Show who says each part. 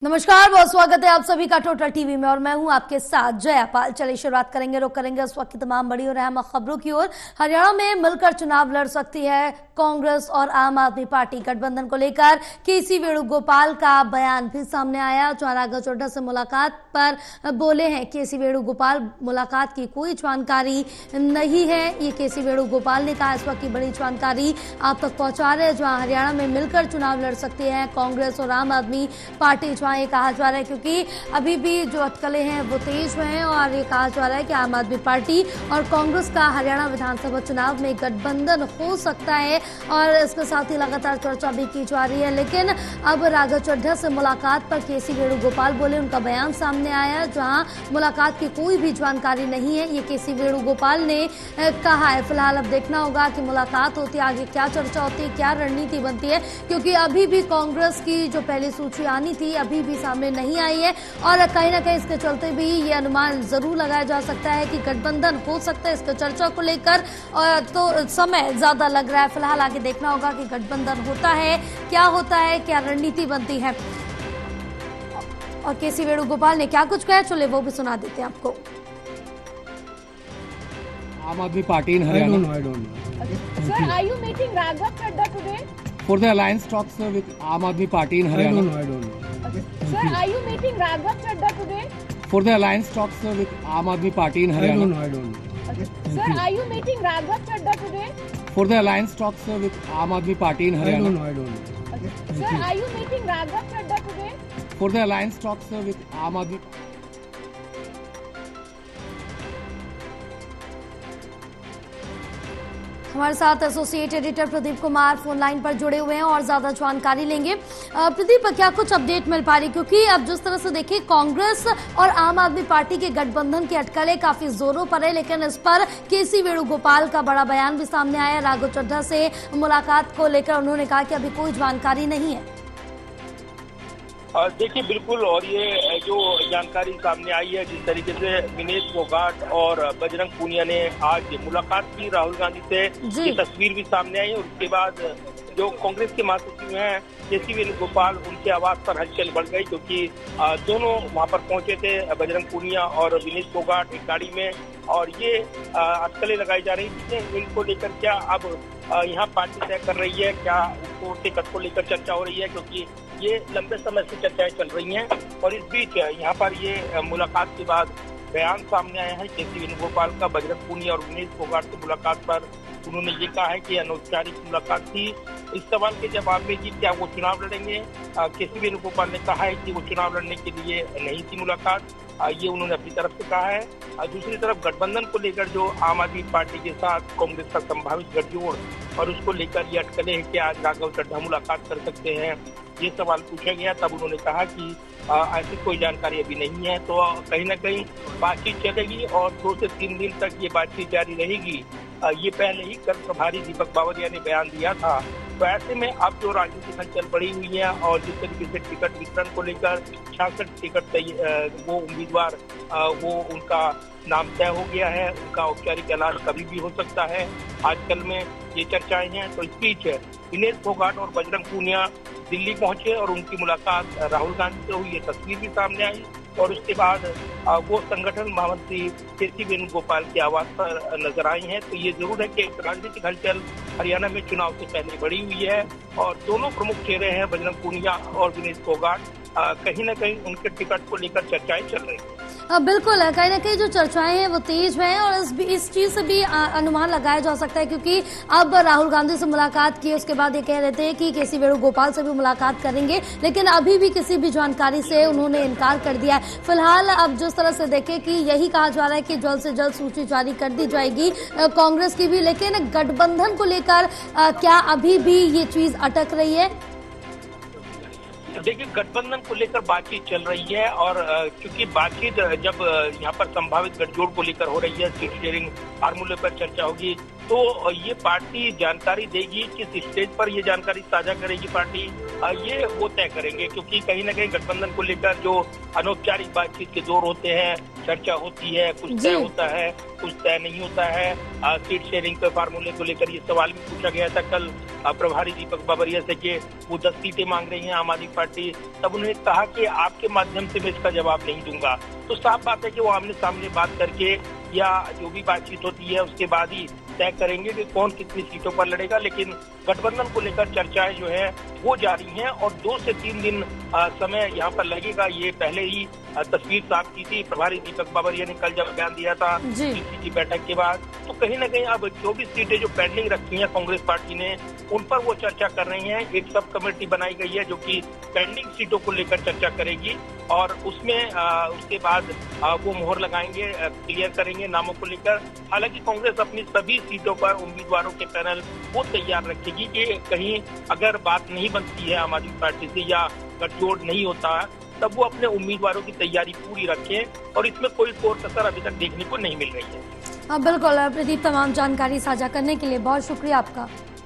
Speaker 1: नमस्कार, बहुत स्वागत है आप सभी का टोटल टीवी में और मैं हूं आपके साथ जया पाल। चलिए शुरुआत रुक करेंगे उस वक्त की तमाम बड़ी और अहम खबरों की ओर। हरियाणा में मिलकर चुनाव लड़ सकती है कांग्रेस और आम आदमी पार्टी। गठबंधन को लेकर केसी वेणुगोपाल का बयान भी सामने आया। जहां राघव चड्ढा से मुलाकात पर बोले हैं केसी वेणुगोपाल, मुलाकात की कोई जानकारी नहीं है। ये केसी वेणुगोपाल ने कहा, इस वक्त की बड़ी जानकारी आप तक पहुंचा रहे हैं। जहां हरियाणा में मिलकर चुनाव लड़ सकती है कांग्रेस और आम आदमी पार्टी। ये कहा जा रहा है क्योंकि अभी भी जो अटकलें हैं वो तेज हैं और ये कहा जा रहा है कि आम आदमी पार्टी और कांग्रेस का हरियाणा विधानसभा चुनाव में गठबंधन हो सकता है और इसके साथ ही लगातार चर्चा भी की जा रही है। लेकिन अब राघव चड्ढा से मुलाकात पर केसी वेणुगोपाल बोले, उनका बयान सामने आया जहां मुलाकात की कोई भी जानकारी नहीं है। ये केसी वेणुगोपाल ने कहा है। फिलहाल अब देखना होगा कि मुलाकात होती है, आगे क्या चर्चा होती है, क्या रणनीति बनती है, क्योंकि अभी भी कांग्रेस की जो पहली सूची आनी थी अभी भी सामने नहीं आई है और कहीं ना कहीं इसके चलते भी ये अनुमान जरूर लगाया जा सकता है कि गठबंधन हो सकता है। इसके चर्चा को लेकर तो समय ज्यादा लग रहा है। फिलहाल आगे देखना होगा कि गठबंधन होता है, क्या रणनीति बनती है और केसी वेणुगोपाल ने क्या कुछ कहा, चले वो भी सुना देते हैं आपको।
Speaker 2: आम आदमी party in Haryana.
Speaker 3: I don't know. Sir, are you meeting Raghav Chadha today?
Speaker 2: For the alliance talks with Aam Aadmi Party in Haryana.
Speaker 3: I don't know. Sir, are you meeting Raghav Chadha today?
Speaker 2: For the alliance talks with Aam Aadmi Party in Haryana.
Speaker 3: I don't know. Sir, are you meeting Raghav Chadha today?
Speaker 2: For the alliance talks with Aam Aadmi Party in Haryana.
Speaker 3: I don't know. Sir, are you meeting Raghav Chadha today?
Speaker 2: For the alliance talks with Aam Aadmi.
Speaker 1: हमारे साथ associate editor Pradeep Kumar phone line पर जुड़े हुए हैं और ज्यादा जानकारी लेंगे। प्रदीप, क्या कुछ अपडेट मिल पा रही, क्योंकि अब जिस तरह से देखिए कांग्रेस और आम आदमी पार्टी के गठबंधन की अटकलें काफी जोरों पर है, लेकिन इस पर केसी वेणुगोपाल का बड़ा बयान भी सामने आया। राघव चड्ढा से मुलाकात को लेकर उन्होंने कहा कि अभी कोई जानकारी नहीं है।
Speaker 4: देखिए बिल्कुल, और ये जो जानकारी सामने आई है, जिस तरीके से विनेश फोगाट और बजरंग पूनिया ने आज मुलाकात की राहुल गांधी से, ये तस्वीर भी सामने आई। और उसके बाद जो कांग्रेस के महासचिव हैं केसी वेणुगोपाल, उनके आवाज पर हलचल बढ़ गई, क्योंकि दोनों वहां पर पहुंचे थे, बजरंग पूनिया और विनेश फोगाट एक गाड़ी में, और ये अटकलें लगाई जा रही थी। इनको लेकर क्या अब यहाँ पार्टी तय कर रही है, क्या उनको टिकट को लेकर चर्चा हो रही है, क्योंकि ये लंबे समय से चर्चाएं चल रही हैं। और इस बीच यहाँ पर ये मुलाकात के बाद बयान सामने आया है केसी वेणुगोपाल का। बजरंग पूनिया और विनेश फोगाट से मुलाकात पर उन्होंने ये कहा है कि अनौपचारिक मुलाकात थी। इस सवाल के जवाब में कि क्या वो चुनाव लड़ेंगे, केसी वेणुगोपाल ने कहा है कि वो चुनाव लड़ने के लिए नहीं थी मुलाकात, ये उन्होंने अपनी तरफ से कहा है। दूसरी तरफ गठबंधन को लेकर जो आम आदमी पार्टी के साथ कांग्रेस का संभावित गठजोड़ और उसको लेकर ये अटकलें हैं कि आज राघव चड्ढा मुलाकात कर सकते हैं, ये सवाल पूछा गया। तब उन्होंने कहा कि ऐसी कोई जानकारी अभी नहीं है, तो कहीं ना कहीं बातचीत चलेगी और 2 से 3 दिन तक ये बातचीत जारी रहेगी। ये पहले ही कल प्रभारी दीपक बावरिया ने बयान दिया था। तो ऐसे में अब जो राजनीतिक हलचल बढ़ी हुई है और जिस तरीके से टिकट वितरण को लेकर 66 टिकट वो उम्मीदवार वो उनका नाम तय हो गया है, उनका औपचारिक ऐलान कभी भी हो सकता है, आजकल में ये चर्चाएं हैं। तो इस बीच विनेश फोगाट और बजरंग पूनिया दिल्ली पहुंचे और उनकी मुलाकात राहुल गांधी से हुई, ये तस्वीर भी सामने आई। और उसके बाद वो संगठन महामंत्री केसी वेणुगोपाल की आवाज पर नजर आई हैं। तो ये जरूर है कि राजनीतिक हलचल हरियाणा में चुनाव से पहले बढ़ी हुई है और दोनों प्रमुख चेहरे हैं बजरंग पूनिया और विनेश फोगाट, कहीं ना कहीं उनके टिकट को लेकर चर्चाएं चल रही हैं।
Speaker 1: बिल्कुल, कहीं ना कहीं जो चर्चाएं हैं वो तेज हैं और इस चीज से भी अनुमान लगाया जा सकता है, क्योंकि अब राहुल गांधी से मुलाकात की, उसके बाद ये कह रहे थे कि केसी वेणुगोपाल से भी मुलाकात करेंगे, लेकिन अभी भी किसी भी जानकारी से उन्होंने इनकार कर दिया है। फिलहाल अब जिस तरह से देखें कि यही कहा जा रहा है कि जल्द से जल्द सूची जारी कर दी जाएगी कांग्रेस की भी, लेकिन गठबंधन को लेकर क्या अभी भी ये चीज अटक रही है?
Speaker 4: देखिए, गठबंधन को लेकर बातचीत चल रही है और क्योंकि बातचीत जब यहाँ पर संभावित गठजोड़ को लेकर हो रही है, सीट शेयरिंग फार्मूले पर चर्चा होगी, तो ये पार्टी जानकारी देगी, किस स्टेज पर ये जानकारी साझा करेगी पार्टी, ये वो तय करेंगे। क्योंकि कहीं ना कहीं गठबंधन को लेकर जो अनौपचारिक बातचीत के दौर होते हैं, चर्चा होती है, कुछ तय होता है, कुछ तय नहीं होता है। सीट शेयरिंग के फार्मूले को लेकर ये सवाल भी पूछा गया था कल प्रभारी दीपक बाबरिया से कि वो 10 सीटें मांग रही है आम आदमी पार्टी। तब उन्होंने कहा कि आपके माध्यम से मैं इसका जवाब नहीं दूंगा। तो साफ बात है कि वो आमने सामने बात करके या जो भी बातचीत होती है उसके बाद ही तय करेंगे कि कौन कितनी सीटों पर लड़ेगा। लेकिन गठबंधन को लेकर चर्चाएं जो है वो जारी हैं और 2 से 3 दिन समय यहाँ पर लगेगा। ये पहले ही तस्वीर साफ की थी प्रभारी दीपक बाबरिया ने कल जब बयान दिया था पीसी की बैठक के बाद। तो कहीं ना कहीं अब 24 सीटें जो पेंडिंग रखी हैं कांग्रेस पार्टी ने, उन पर वो चर्चा कर रही हैं। एक सब कमेटी बनाई गई है जो कि पेंडिंग सीटों को लेकर चर्चा करेगी और उसमें उसके बाद वो मोहर लगाएंगे, क्लियर करेंगे नामों को लेकर। हालांकि कांग्रेस अपनी सभी सीटों पर उम्मीदवारों के पैनल वो तैयार रखेगी कि कहीं अगर बात नहीं बनती है आम आदमी पार्टी से या गठजोड़ नहीं होता तब वो अपने उम्मीदवारों की तैयारी पूरी रखें और इसमें कोई कोर कसर अभी तक देखने को नहीं मिल रही है।
Speaker 1: हाँ बिल्कुल प्रदीप, तमाम जानकारी साझा करने के लिए बहुत शुक्रिया आपका।